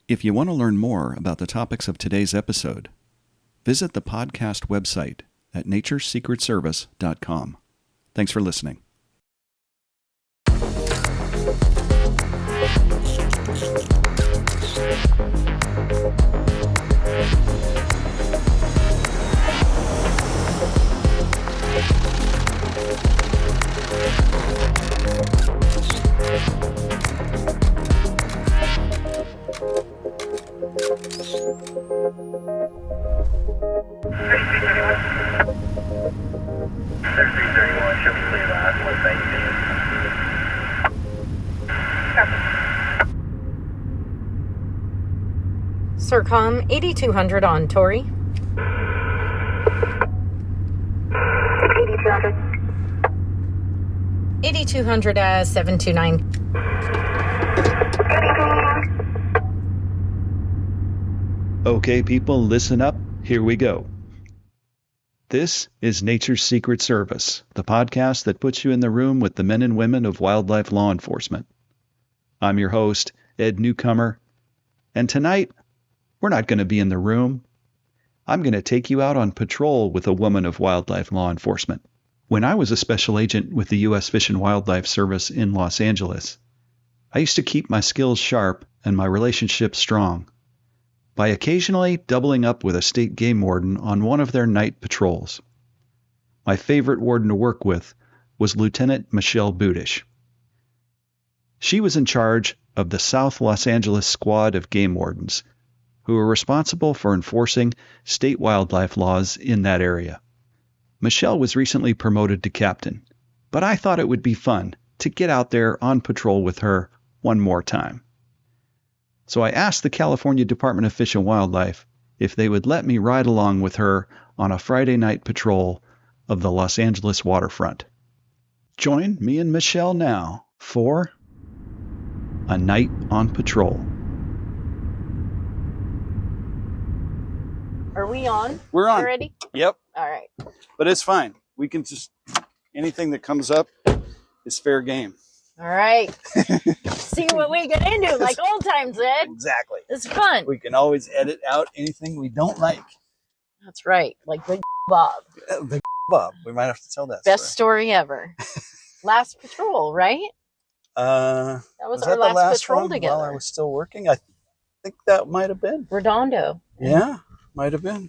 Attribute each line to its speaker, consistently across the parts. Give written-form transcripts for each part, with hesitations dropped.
Speaker 1: If you want to learn more about the topics of today's episode, visit the podcast website at naturesecretservice.com. Thanks for listening.
Speaker 2: Should be clear last. What's that
Speaker 3: Sircom 8200 on Tori.
Speaker 2: 8200.
Speaker 3: 8200 as 729.
Speaker 1: Okay, people, listen up. Here we go. This is Nature's Secret Service, the podcast that puts you in the room with the men and women of wildlife law enforcement. I'm your host, Ed Newcomer, and tonight, we're not going to be in the room. I'm going to take you out on patrol with a woman of wildlife law enforcement. When I was a special agent with the U.S. Fish and Wildlife Service in Los Angeles, I used to keep my skills sharp and my relationships strong by occasionally doubling up with a state game warden on one of their night patrols. My favorite warden to work with was Lieutenant Michele Budish. She was in charge of the South Los Angeles squad of game wardens, who were responsible for enforcing state wildlife laws in that area. Michele was recently promoted to captain, but I thought it would be fun to get out there on patrol with her one more time. So I asked the California Department of Fish and Wildlife if they would let me ride along with her on a Friday night patrol of the Los Angeles waterfront. Join me and Michele now for a night on patrol.
Speaker 3: Are we on?
Speaker 4: We're on.
Speaker 3: Already?
Speaker 4: Yep.
Speaker 3: All right.
Speaker 4: But it's fine. We can just, anything that comes up is fair game.
Speaker 3: All right. See what we get into, like old times, Ed.
Speaker 4: Exactly.
Speaker 3: It's fun.
Speaker 4: We can always edit out anything we don't like.
Speaker 3: That's right. Like Big Bob.
Speaker 4: Big Bob. We might have to tell that
Speaker 3: Best story ever. Last patrol, right?
Speaker 4: That
Speaker 3: was our last patrol
Speaker 4: one
Speaker 3: together.
Speaker 4: while I was still working? I think that might have been.
Speaker 3: Redondo.
Speaker 4: Yeah, might have been.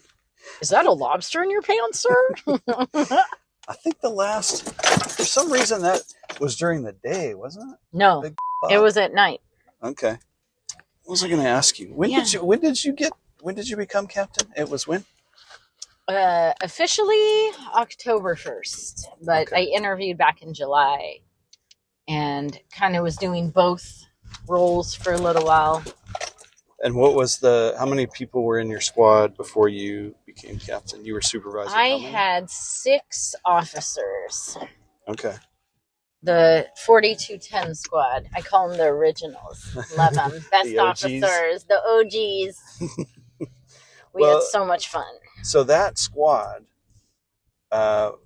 Speaker 3: Is that a lobster in your pants, sir?
Speaker 4: I think the last, for some reason, that was during the day, wasn't it?
Speaker 3: No,
Speaker 4: Big Bob.
Speaker 3: it was at night.
Speaker 4: Okay. What was I going to ask you? When did you become captain? It was when?
Speaker 3: Officially October 1st, but
Speaker 4: Okay.
Speaker 3: I interviewed back in July and kind of was doing both roles for a little while.
Speaker 4: And what was how many people were in your squad before you became captain? You were supervisor.
Speaker 3: I
Speaker 4: how many?
Speaker 3: had 6 officers.
Speaker 4: Okay.
Speaker 3: The 4210 squad. I call them the originals. Love them. Best
Speaker 4: The OGs.
Speaker 3: officers. The OGs. We had so much fun.
Speaker 4: So that squad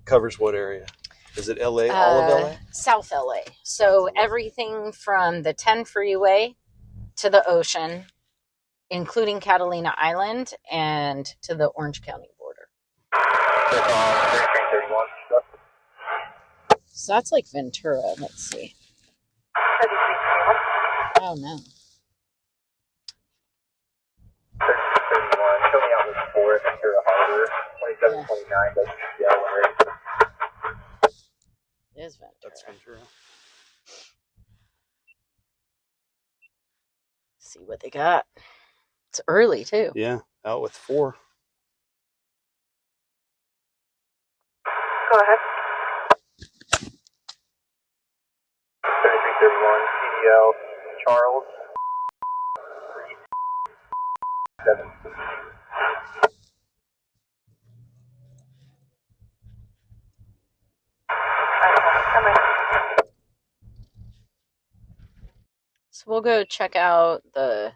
Speaker 4: covers what area? Is it LA? All of LA?
Speaker 3: South LA. So everything from the 10 freeway to the ocean, including Catalina Island, and to the Orange County border. So that's like Ventura. Let's see. Oh, no.
Speaker 2: 3231. Show me out with 4 Ventura Harbor. 2729. That's
Speaker 3: It is Ventura.
Speaker 4: That's Ventura.
Speaker 3: See what they got. It's early, too.
Speaker 4: Yeah, out with 4.
Speaker 2: Go ahead. 3331. CDL. Charles. 7.
Speaker 3: So we'll go check out the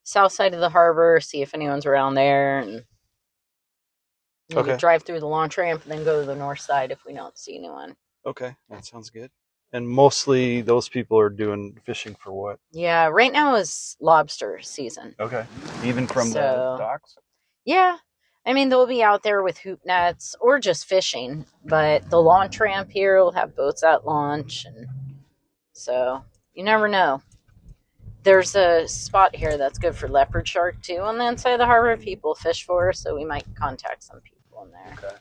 Speaker 3: south side of the harbor, see if anyone's around there, and maybe drive through the launch ramp and then go to the north side if we don't see anyone.
Speaker 4: Okay, that sounds good. And mostly those people are doing fishing for what?
Speaker 3: Yeah, right now is lobster season.
Speaker 4: Okay. Even from the
Speaker 3: So-
Speaker 4: docks?
Speaker 3: Yeah. I mean, they'll be out there with hoop nets or just fishing, but the launch ramp here will have boats at launch. And so you never know. There's a spot here that's good for leopard shark too on the inside of the harbor people fish for, so we might contact some people in there.
Speaker 4: Okay.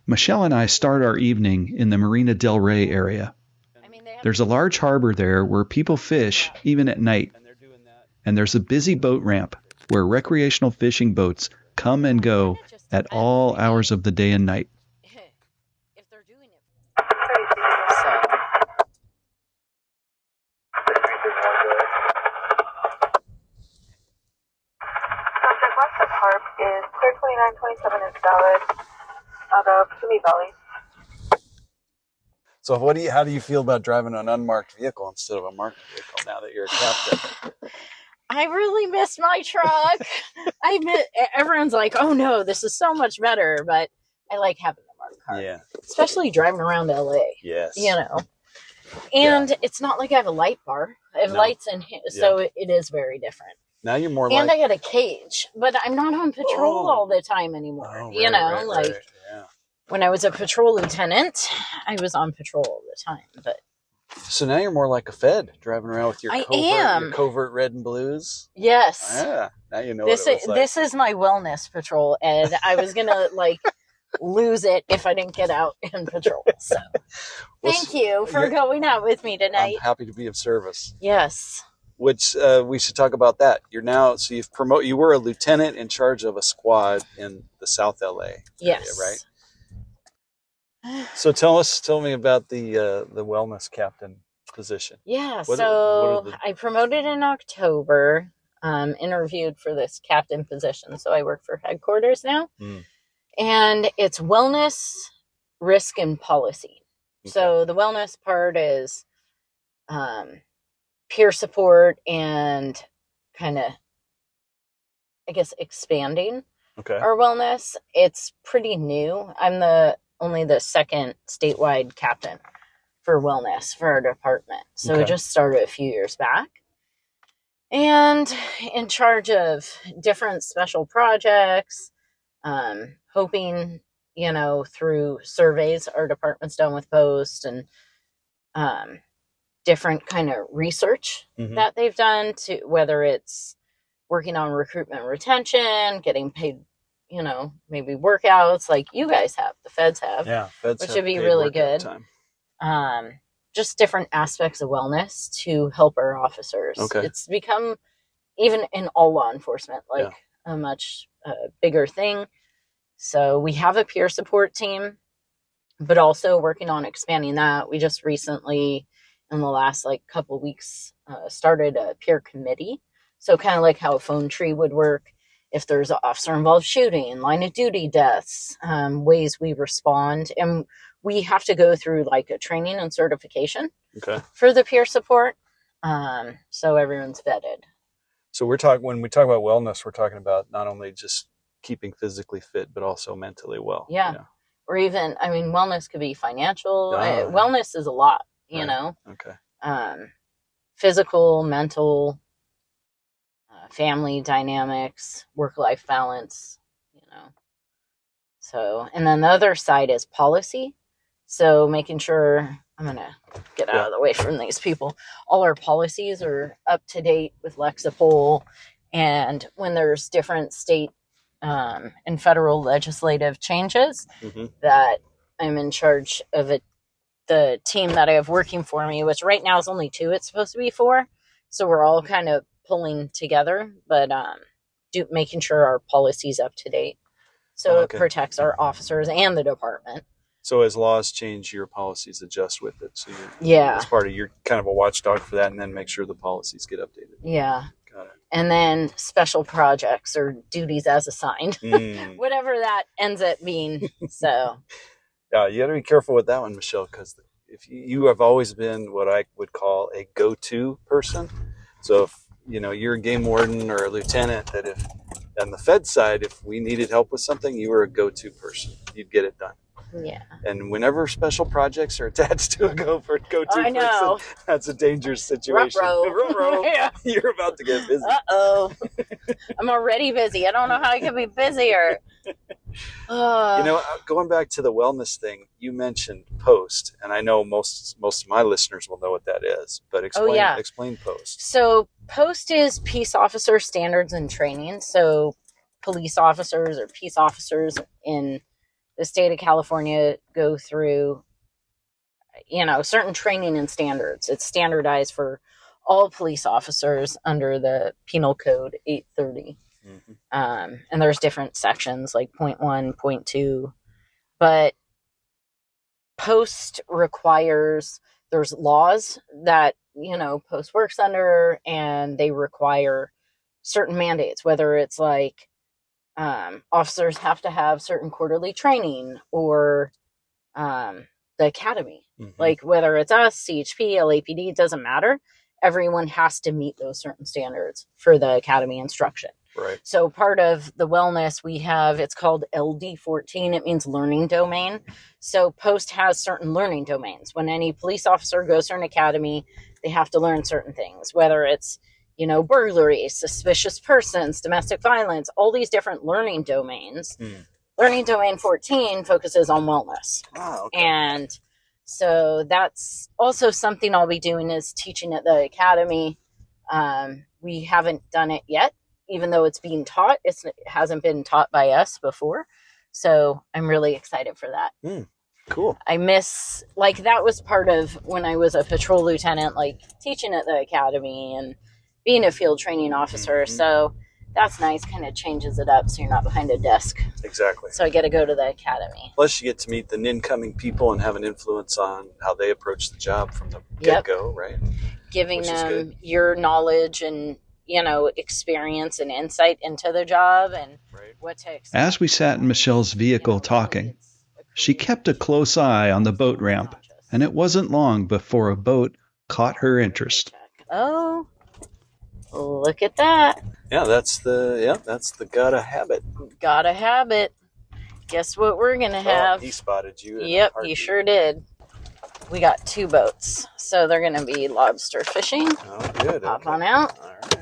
Speaker 1: Michele and I start our evening in the Marina del Rey area.
Speaker 3: I mean, they have
Speaker 1: There's a large harbor there where people fish even at night,
Speaker 4: And they're doing that.
Speaker 1: and there's a busy boat ramp where recreational fishing boats come and go at all hours of the day and night.
Speaker 3: if they're doing it. So,
Speaker 5: Subject west of Harp is clear 2927 is valid out of Sumi Valley.
Speaker 4: So how do you feel about driving an unmarked vehicle instead of a marked vehicle now that you're a captain?
Speaker 3: I really miss my truck. Everyone's like, oh no, this is so much better, but I like having a marked car.
Speaker 4: Yeah.
Speaker 3: Especially driving around LA.
Speaker 4: Yes.
Speaker 3: You know. And it's not like I have a light bar. I have lights in here, so it is very different.
Speaker 4: Now you're more
Speaker 3: And
Speaker 4: like...
Speaker 3: I got a cage, but I'm not on patrol all the time anymore.
Speaker 4: Oh,
Speaker 3: you know,
Speaker 4: right. Yeah.
Speaker 3: when I was a patrol lieutenant, I was on patrol all the time. But
Speaker 4: So now you're more like a Fed, driving around with your
Speaker 3: I
Speaker 4: covert,
Speaker 3: am.
Speaker 4: Your covert red and blues.
Speaker 3: yes,
Speaker 4: Yeah. Now you know
Speaker 3: this
Speaker 4: what it
Speaker 3: is
Speaker 4: was like.
Speaker 3: this is my wellness patrol, and I was gonna lose it if I didn't get out and patrol. So
Speaker 4: Well,
Speaker 3: thank you for
Speaker 4: you're-
Speaker 3: going out with me tonight.
Speaker 4: I'm happy to be of service.
Speaker 3: Yes.
Speaker 4: Which we should talk about that. You're now, so you were a lieutenant in charge of a squad in the South LA area,
Speaker 3: Yes.
Speaker 4: right? So tell me about the wellness captain position.
Speaker 3: Yeah.
Speaker 4: What
Speaker 3: So
Speaker 4: are the-
Speaker 3: I promoted in October. Interviewed for this captain position. So I work for headquarters now, and it's wellness, risk, and policy. So the wellness part is peer support and kind of, I guess, expanding
Speaker 4: Okay.
Speaker 3: our wellness. It's pretty new. I'm only the second statewide captain for wellness for our department. So it just started a few years back. And in charge of different special projects, hoping, through surveys our department's done with Post and different kind of research that they've done, to whether it's working on recruitment, retention, getting paid, maybe workouts like you guys have, the feds have,
Speaker 4: Feds
Speaker 3: which
Speaker 4: have
Speaker 3: would be
Speaker 4: paid
Speaker 3: really
Speaker 4: workout
Speaker 3: good.
Speaker 4: time.
Speaker 3: Just different aspects of wellness to help our officers.
Speaker 4: Okay.
Speaker 3: It's become, even in all law enforcement, a much bigger thing. So we have a peer support team, but also working on expanding that. We just recently, in the last couple weeks, started a peer committee. So kind of like how a phone tree would work. If there's an officer involved shooting, line of duty deaths, ways we respond. And we have to go through a training and certification for the peer support. So everyone's vetted.
Speaker 4: So when we talk about wellness, we're talking about not only just keeping physically fit, but also mentally well.
Speaker 3: Yeah. Or even, wellness could be financial.
Speaker 4: Oh.
Speaker 3: Wellness is a lot,
Speaker 4: Right.
Speaker 3: know.
Speaker 4: Okay.
Speaker 3: Physical, mental, family dynamics, work-life balance, So, and then the other side is policy. So making sure, I'm going to get out of the way from these people. All our policies are up to date with Lexapol. And when there's different state and federal legislative changes, that I'm in charge of it. The team that I have working for me, which right now is only 2, it's supposed to be 4. So we're all kind of pulling together, but making sure our policy's up to date. So it protects our officers and the department.
Speaker 4: So as laws change, your policies adjust with it. So as part of, you're kind of a watchdog for that, and then make sure the policies get updated.
Speaker 3: Yeah.
Speaker 4: Got it.
Speaker 3: And then special projects or duties as assigned, whatever that ends up being. So.
Speaker 4: Yeah, you got to be careful with that one, Michele, because if you have always been what I would call a go-to person. So if you're a game warden or a lieutenant, that if on the Fed side, if we needed help with something, you were a go-to person. You'd get it done.
Speaker 3: Yeah.
Speaker 4: And whenever special projects are attached to a go-to
Speaker 3: I know.
Speaker 4: person, that's a dangerous situation.
Speaker 3: Ruh-roh. Yeah.
Speaker 4: You're about to get busy.
Speaker 3: Uh-oh. I'm already busy. I don't know how I can be busier.
Speaker 4: Going back to the wellness thing, you mentioned POST, and I know most of my listeners will know what that is, but explain POST.
Speaker 3: So POST is Peace Officer Standards and Training. So police officers or peace officers in the state of California go through, certain training and standards. It's standardized for all police officers under the Penal Code 830. Mm-hmm. And there's different sections like 0.1, 0.2, but POST requires, there's laws that, POST works under, and they require certain mandates, whether it's like officers have to have certain quarterly training or the academy, like whether it's us, CHP, LAPD, it doesn't matter. Everyone has to meet those certain standards for the academy instruction.
Speaker 4: Right.
Speaker 3: So part of the wellness we have, it's called LD14. It means learning domain. So POST has certain learning domains. When any police officer goes to an academy, they have to learn certain things, whether it's, burglary, suspicious persons, domestic violence, all these different learning domains. Learning domain 14 focuses on wellness.
Speaker 4: Oh, okay.
Speaker 3: And so that's also something I'll be doing is teaching at the academy. We haven't done it yet. Even though it's being taught, it hasn't been taught by us before. So I'm really excited for that.
Speaker 4: Cool.
Speaker 3: I miss, that was part of when I was a patrol lieutenant, teaching at the academy and being a field training officer. So that's nice, kind of changes it up so you're not behind a desk.
Speaker 4: Exactly.
Speaker 3: So I get to go to the academy.
Speaker 4: Plus you get to meet the incoming people and have an influence on how they approach the job from the get-go, right?
Speaker 3: Giving them your knowledge and experience and insight into the job and what to expect.
Speaker 1: As we sat in Michelle's vehicle talking, she kept a close eye on the boat ramp, and it wasn't long before a boat caught her interest.
Speaker 3: Oh, look at that.
Speaker 4: Yeah, that's the gotta have it.
Speaker 3: Gotta have it. Guess what we're going to have?
Speaker 4: He spotted you.
Speaker 3: Yep, he sure did. We got 2 boats, so they're going to be lobster fishing.
Speaker 4: Oh, good.
Speaker 3: Hop on out.
Speaker 4: All right.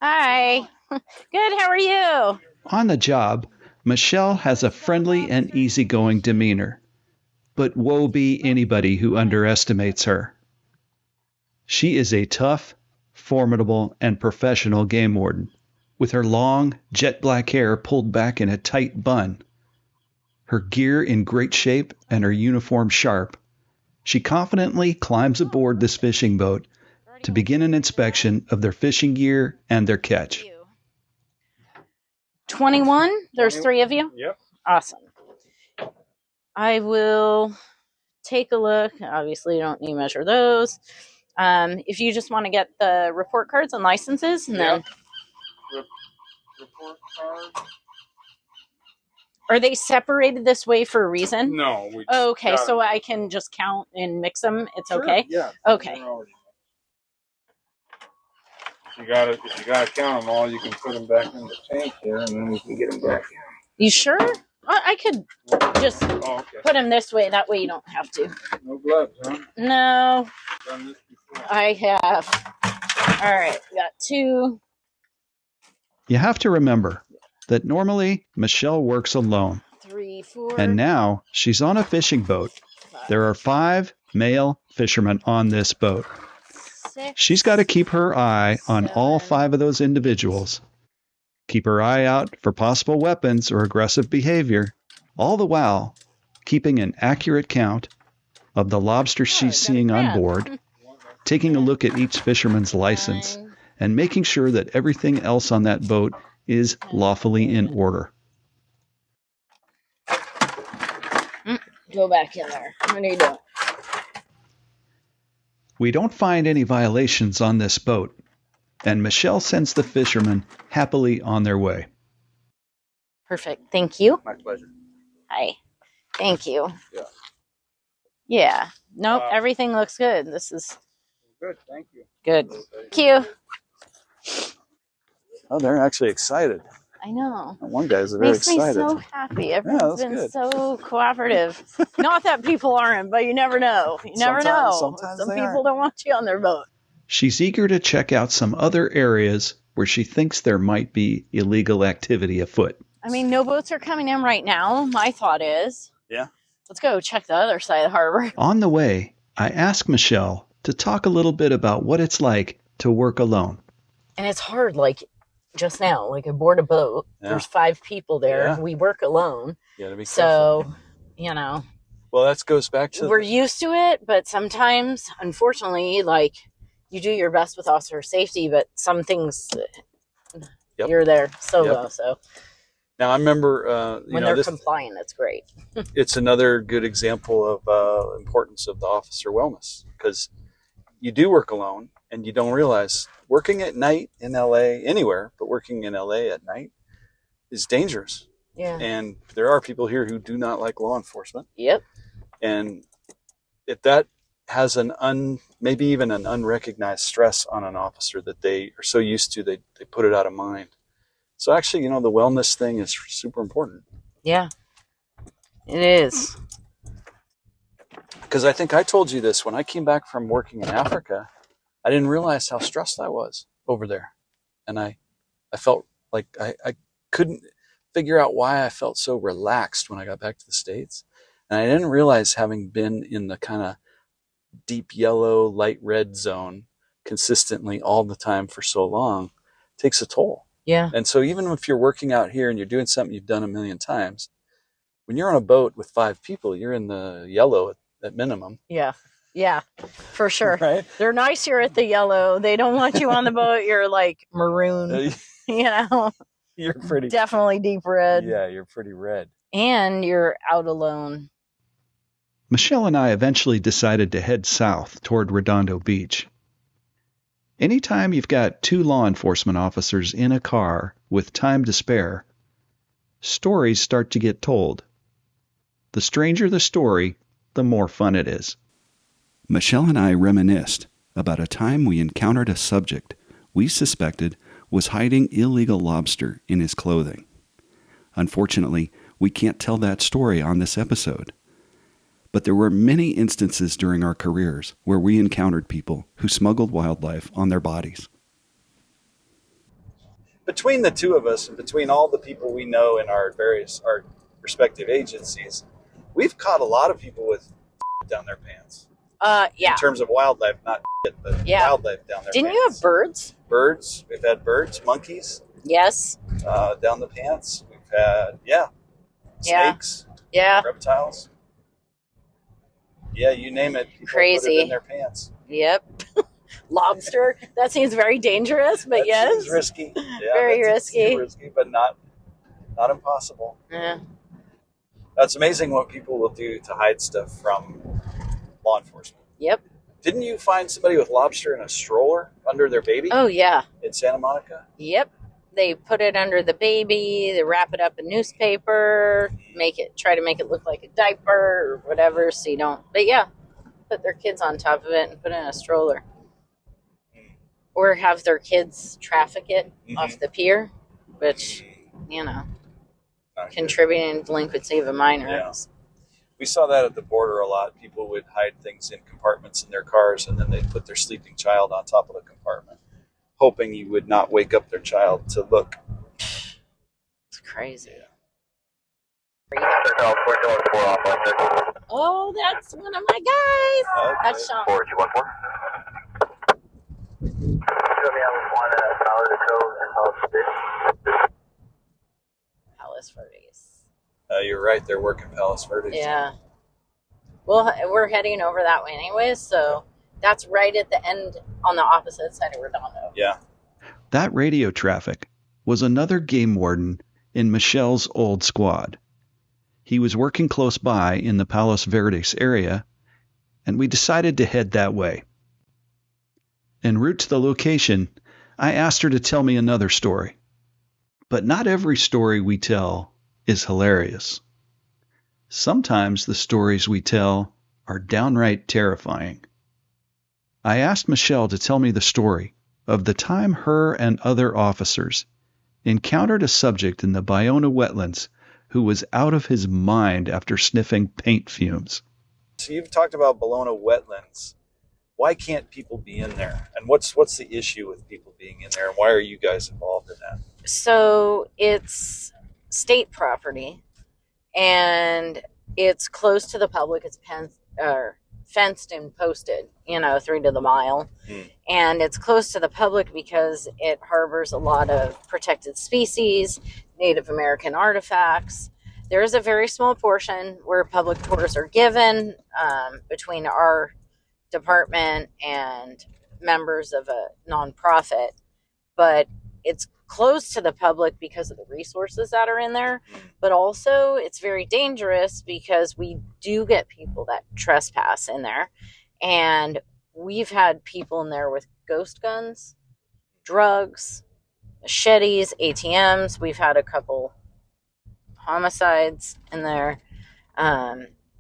Speaker 3: Hi. Good, how are you?
Speaker 1: On the job, Michelle has a friendly and easygoing demeanor, but woe be anybody who underestimates her. She is a tough, formidable, and professional game warden, with her long, jet black hair pulled back in a tight bun. Her gear in great shape and her uniform sharp, she confidently climbs aboard this fishing boat to begin an inspection of their fishing gear and their catch.
Speaker 3: 21? There's 3 of you?
Speaker 2: Yep.
Speaker 3: Awesome. I will take a look. Obviously, you don't need to measure those. If you just want to get the report cards and licenses, and then
Speaker 2: Report card?
Speaker 3: Are they separated this way for a reason?
Speaker 2: No.
Speaker 3: Okay, so I can just count and mix them. It's
Speaker 2: Sure,
Speaker 3: okay.
Speaker 2: Yeah.
Speaker 3: Okay.
Speaker 2: If you gotta count them all, you can put them back in the tank here, and then we can get them back in.
Speaker 3: You sure? I could just
Speaker 2: okay.
Speaker 3: put them this way. That way you don't have to.
Speaker 2: No gloves, huh?
Speaker 3: No,
Speaker 2: Done this before.
Speaker 3: I have. All right, we got 2.
Speaker 1: You have to remember that normally Michelle works alone,
Speaker 3: 3, 4.
Speaker 1: and now she's on a fishing boat.
Speaker 3: 5,
Speaker 1: There are 5 male fishermen on this boat.
Speaker 3: 6.
Speaker 1: She's got to keep her eye on all 5 of those individuals. Keep her eye out for possible weapons or aggressive behavior, all the while keeping an accurate count of the lobster she's seeing on board, taking a look at each fisherman's license, and making sure that everything else on that boat is lawfully in order.
Speaker 3: Go back in there. What are you doing?
Speaker 1: We don't find any violations on this boat, and Michelle sends the fishermen happily on their way.
Speaker 3: Perfect. Thank you.
Speaker 4: My pleasure.
Speaker 3: Hi. Thank you.
Speaker 2: Yeah.
Speaker 3: Yeah. Nope. Everything looks good. This is
Speaker 4: Good, thank you.
Speaker 3: Good. Thank you.
Speaker 4: Oh, they're actually excited.
Speaker 3: I know.
Speaker 4: One guy's very
Speaker 3: Makes
Speaker 4: excited.
Speaker 3: me so happy. Everyone's been
Speaker 4: good.
Speaker 3: so cooperative. Not that people aren't, but you never know. You never know.
Speaker 4: Sometimes
Speaker 3: Some
Speaker 4: they
Speaker 3: people
Speaker 4: aren't.
Speaker 3: don't want you on their boat.
Speaker 1: She's eager to check out some other areas where she thinks there might be illegal activity afoot.
Speaker 3: I mean, no boats are coming in right now. My thought is, let's go check the other side of the harbor.
Speaker 1: On the way, I asked Michele to talk a little bit about what it's like to work alone.
Speaker 3: And it's hard, like just now, like aboard a boat, there's 5 people there.
Speaker 4: Yeah.
Speaker 3: We work alone.
Speaker 4: You gotta be careful.
Speaker 3: So, you know.
Speaker 4: Well, that goes back to...
Speaker 3: We're used to it, but sometimes, unfortunately, like, you do your best with officer safety, but some things, you're there solo, so...
Speaker 4: Now, I remember...
Speaker 3: when they're compliant, that's great.
Speaker 4: It's another good example of importance of the officer wellness, because you do work alone, and you don't realize working at night in LA, anywhere, but working in LA at night is dangerous.
Speaker 3: Yeah.
Speaker 4: And there are people here who do not like law enforcement.
Speaker 3: Yep.
Speaker 4: And if that has maybe even an unrecognized stress on an officer that they are so used to, they put it out of mind. So actually, the wellness thing is super important.
Speaker 3: Yeah, it is.
Speaker 4: Because I think I told you this, when I came back from working in Africa, I didn't realize how stressed I was over there. And I felt like I couldn't figure out why I felt so relaxed when I got back to the States. And I didn't realize, having been in the kind of deep yellow, light red zone consistently all the time for so long, takes a toll.
Speaker 3: Yeah.
Speaker 4: And so even if you're working out here and you're doing something you've done a million times, when you're on a boat with 5 people, you're in the yellow at minimum.
Speaker 3: Yeah. Yeah, for sure.
Speaker 4: Right?
Speaker 3: They're nice here at the yellow. They don't want you on the boat. You're like maroon,
Speaker 4: You're pretty...
Speaker 3: Definitely deep red.
Speaker 4: Yeah, you're pretty red.
Speaker 3: And you're out alone.
Speaker 1: Michele and I eventually decided to head south toward Redondo Beach. Anytime you've got 2 law enforcement officers in a car with time to spare, stories start to get told. The stranger the story, the more fun it is. Michele and I reminisced about a time we encountered a subject we suspected was hiding illegal lobster in his clothing. Unfortunately, we can't tell that story on this episode. But there were many instances during our careers where we encountered people who smuggled wildlife on their bodies.
Speaker 4: Between the two of us and between all the people we know in our respective agencies, we've caught a lot of people with down their pants.
Speaker 3: Yeah.
Speaker 4: In terms of wildlife, not but wildlife down their
Speaker 3: Didn't
Speaker 4: pants.
Speaker 3: You have birds?
Speaker 4: Birds. We've had birds, monkeys.
Speaker 3: Yes.
Speaker 4: Down the pants. We've had, snakes.
Speaker 3: Yeah.
Speaker 4: Reptiles. Yeah, you name it. People
Speaker 3: Crazy.
Speaker 4: Put it in their pants.
Speaker 3: Yep. Lobster. That seems very dangerous, but
Speaker 4: that seems risky. Yeah,
Speaker 3: very risky.
Speaker 4: Risky, but not impossible.
Speaker 3: Yeah.
Speaker 4: That's amazing what people will do to hide stuff from law enforcement.
Speaker 3: Yep.
Speaker 4: Didn't you find somebody with lobster in a stroller under their baby?
Speaker 3: Oh, yeah.
Speaker 4: In Santa Monica?
Speaker 3: Yep. They put it under the baby, they wrap it up in newspaper, try to make it look like a diaper or whatever, so you don't, but yeah, put their kids on top of it and put it in a stroller. Or have their kids traffic it off the pier, which, contributing to delinquency of a minor.
Speaker 4: Yeah. We saw that at the border a lot. People would hide things in compartments in their cars, and then they'd put their sleeping child on top of the compartment, hoping you would not wake up their child to look.
Speaker 3: It's crazy.
Speaker 2: Yeah.
Speaker 3: Oh, that's one of my guys.
Speaker 4: Okay.
Speaker 3: That's Sean.
Speaker 2: 4214. Show me out one Power to Cove and
Speaker 3: Palos Verdes.
Speaker 4: You're right. They're working Palos Verdes.
Speaker 3: Yeah. Well, we're heading over that way anyways, so that's right at the end on the opposite side of Redondo.
Speaker 4: Yeah.
Speaker 1: That radio traffic was another game warden in Michele's old squad. He was working close by in the Palos Verdes area, and we decided to head that way. En route to the location, I asked her to tell me another story. But not every story we tell is hilarious. Sometimes the stories we tell are downright terrifying. I asked Michele to tell me the story of the time her and other officers encountered a subject in the Ballona wetlands who was out of his mind after sniffing paint fumes.
Speaker 4: So you've talked about Ballona wetlands. Why can't people be in there? And what's the issue with people being in there? And why are you guys involved in that?
Speaker 3: So it's state property, and it's close to the public. It's fenced and posted, 3 to the mile. And it's close to the public because it harbors a lot of protected species, Native American artifacts. There is a very small portion where public tours are given between our department and members of a nonprofit, but it's close to the public because of the resources that are in there, but also it's very dangerous because we do get people that trespass in there, and we've had people in there with ghost guns, drugs, machetes, ATMs. We've had a couple homicides in there.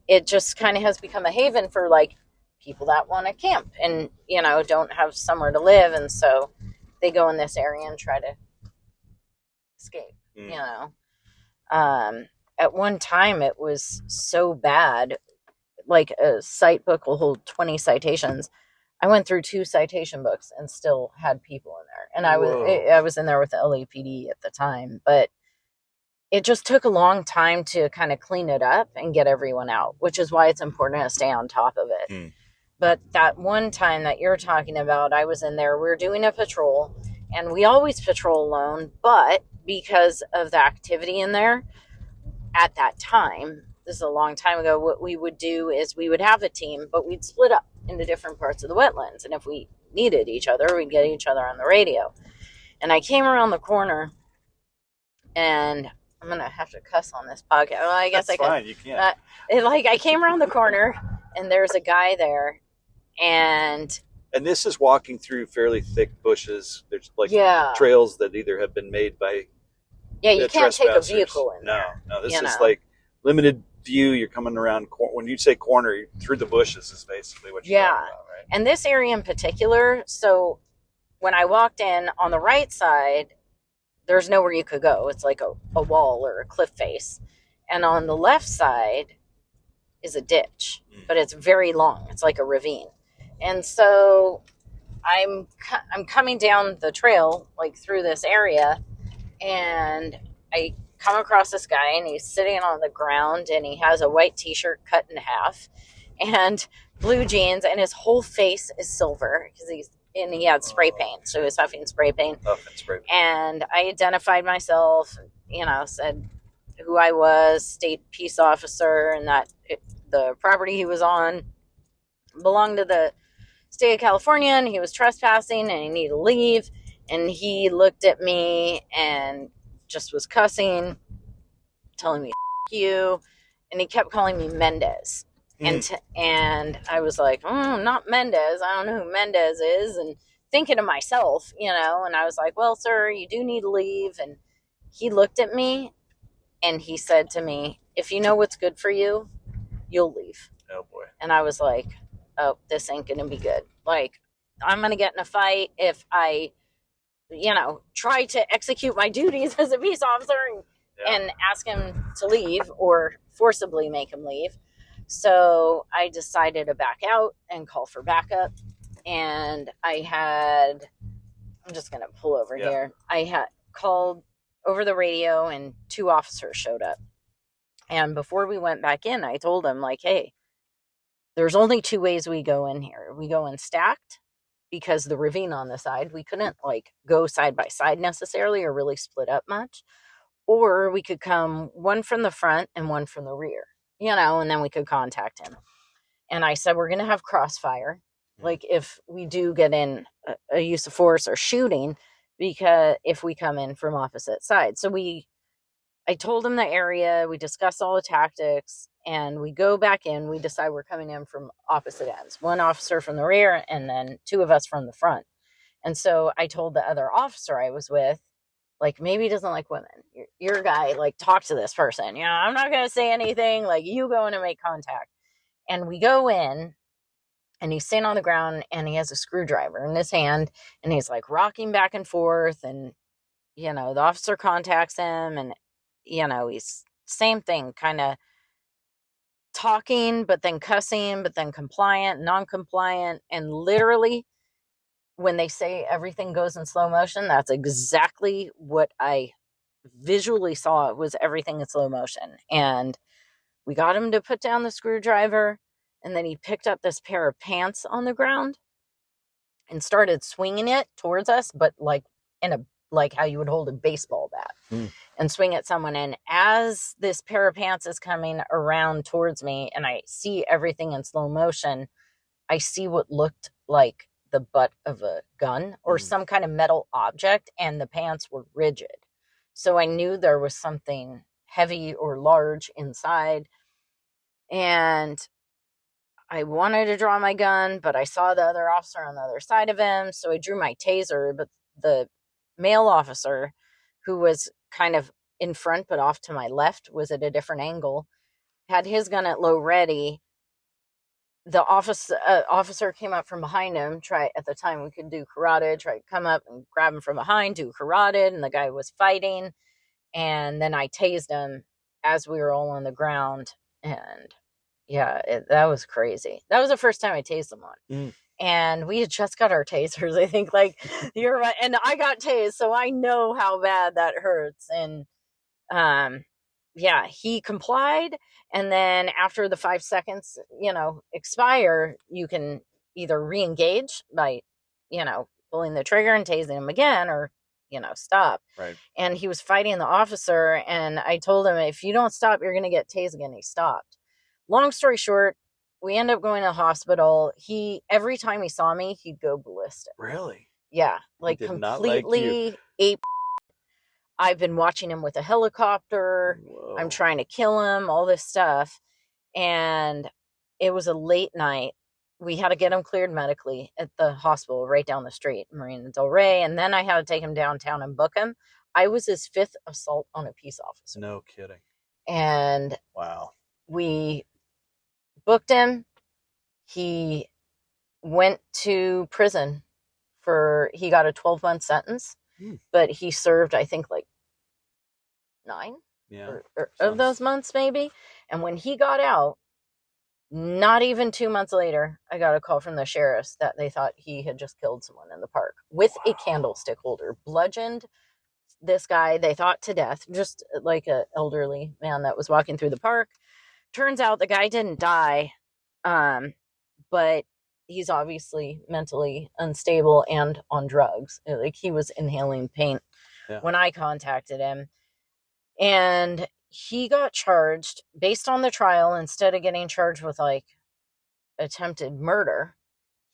Speaker 3: It just kind of has become a haven for people that want to camp and don't have somewhere to live, and so they go in this area and try to escape. At one time it was so bad, like a cite book will hold 20 citations. I went through 2 citation books and still had people in there, and I was in there with the LAPD at the time, but it just took a long time to kind of clean it up and get everyone out, which is why it's important to stay on top of it. But that one time that you're talking about, I was in there, we were doing a patrol, and we always patrol alone, but because of the activity in there at that time, this is a long time ago, what we would do is we would have a team, but we'd split up into different parts of the wetlands. And if we needed each other, we'd get each other on the radio. And I came around the corner, and I'm going to have to cuss on this podcast. Well, I guess
Speaker 4: That's
Speaker 3: I can.
Speaker 4: fine, you can.
Speaker 3: I came around the corner, and there's a guy there, and
Speaker 4: this is walking through fairly thick bushes. There's trails that either have been made by
Speaker 3: you can't take a vehicle in there.
Speaker 4: No, this is like limited view. You're coming around, when you say corner, through the bushes is basically what you're talking about, right?
Speaker 3: And this area in particular, so when I walked in on the right side, there's nowhere you could go. It's like a wall or a cliff face. And on the left side is a ditch, but it's very long. It's like a ravine. And so I'm coming down the trail, through this area, and I come across this guy, and he's sitting on the ground, and he has a white t-shirt cut in half and blue jeans, and his whole face is silver because he had spray paint, so he was huffing spray paint. And I identified myself, said who I was, state peace officer, and that the property he was on belonged to the state of California, and he was trespassing, and he needed to leave. And he looked at me and just was cussing, telling me "F you," and he kept calling me Mendez. And I was like, not Mendez. I don't know who Mendez is. And thinking to myself, and I was like, well, sir, you do need to leave. And he looked at me and he said to me, if you know what's good for you, you'll leave.
Speaker 4: Oh, boy.
Speaker 3: And I was like, oh, this ain't going to be good. I'm going to get in a fight if I, try to execute my duties as a peace officer and ask him to leave or forcibly make him leave. So I decided to back out and call for backup. And I'm just going to pull over here. I had called over the radio, and 2 officers showed up. And before we went back in, I told them, hey, there's only 2 ways we go in here. We go in stacked, because the ravine on the side, we couldn't go side by side necessarily or really split up much. Or we could come one from the front and one from the rear, and then we could contact him. And I said, we're going to have crossfire. If we do get in a use of force or shooting, because if we come in from opposite sides. So I told him the area, we discussed all the tactics, and we go back in. We decide we're coming in from opposite ends. 1 officer from the rear, and then 2 of us from the front. And so I told the other officer I was with, maybe he doesn't like women. Your guy, talk to this person. I'm not going to say anything. You go in and make contact. And we go in, and he's sitting on the ground, and he has a screwdriver in his hand, and he's like rocking back and forth, and the officer contacts him, and he's same thing, kind of talking, but then cussing, but then compliant, non-compliant, and literally when they say everything goes in slow motion, that's exactly what I visually saw. It was everything in slow motion. And we got him to put down the screwdriver, and then he picked up this pair of pants on the ground and started swinging it towards us, but like how you would hold a baseball bat and swing at someone. And as this pair of pants is coming around towards me and I see everything in slow motion, I see what looked like the butt of a gun or some kind of metal object, and the pants were rigid. So I knew there was something heavy or large inside. And I wanted to draw my gun, but I saw the other officer on the other side of him. So I drew my taser, but the male officer, who was kind of in front but off to my left, was at a different angle, had his gun at low ready. The officer came up from behind him. At the time we could do karate, tried to come up and grab him from behind, do karate, and the guy was fighting. And then I tased him as we were all on the ground. And yeah, that was crazy. That was the first time I tased someone. And we had just got our tasers, I think, like you're right. And I got tased, so I know how bad that hurts. And yeah, he complied. And then after the 5 seconds, expire, you can either re-engage by, pulling the trigger and tasing him again, or, stop.
Speaker 4: Right.
Speaker 3: And he was fighting the officer, and I told him, if you don't stop, you're going to get tased again. He stopped. Long story short, we end up going to the hospital. Every time he saw me, he'd go ballistic.
Speaker 4: Really?
Speaker 3: Yeah, like completely ape. I've been watching him with a helicopter. Whoa. I'm trying to kill him, all this stuff. And it was a late night. We had to get him cleared medically at the hospital right down the street, Marina Del Rey. And then I had to take him downtown and book him. I was his 5th assault on a peace officer.
Speaker 4: No kidding.
Speaker 3: And
Speaker 4: wow,
Speaker 3: we booked him. He went to prison he got a 12-month sentence, but he served, I think, like 9 of those months maybe. And when he got out, not even 2 months later, I got a call from the sheriffs that they thought he had just killed someone in the park with a candlestick holder, bludgeoned this guy, they thought, to death, just like an elderly man that was walking through the park. Turns out the guy didn't die, but he's obviously mentally unstable and on drugs. Like, he was inhaling paint when I contacted him. And he got charged based on the trial. Instead of getting charged with like attempted murder,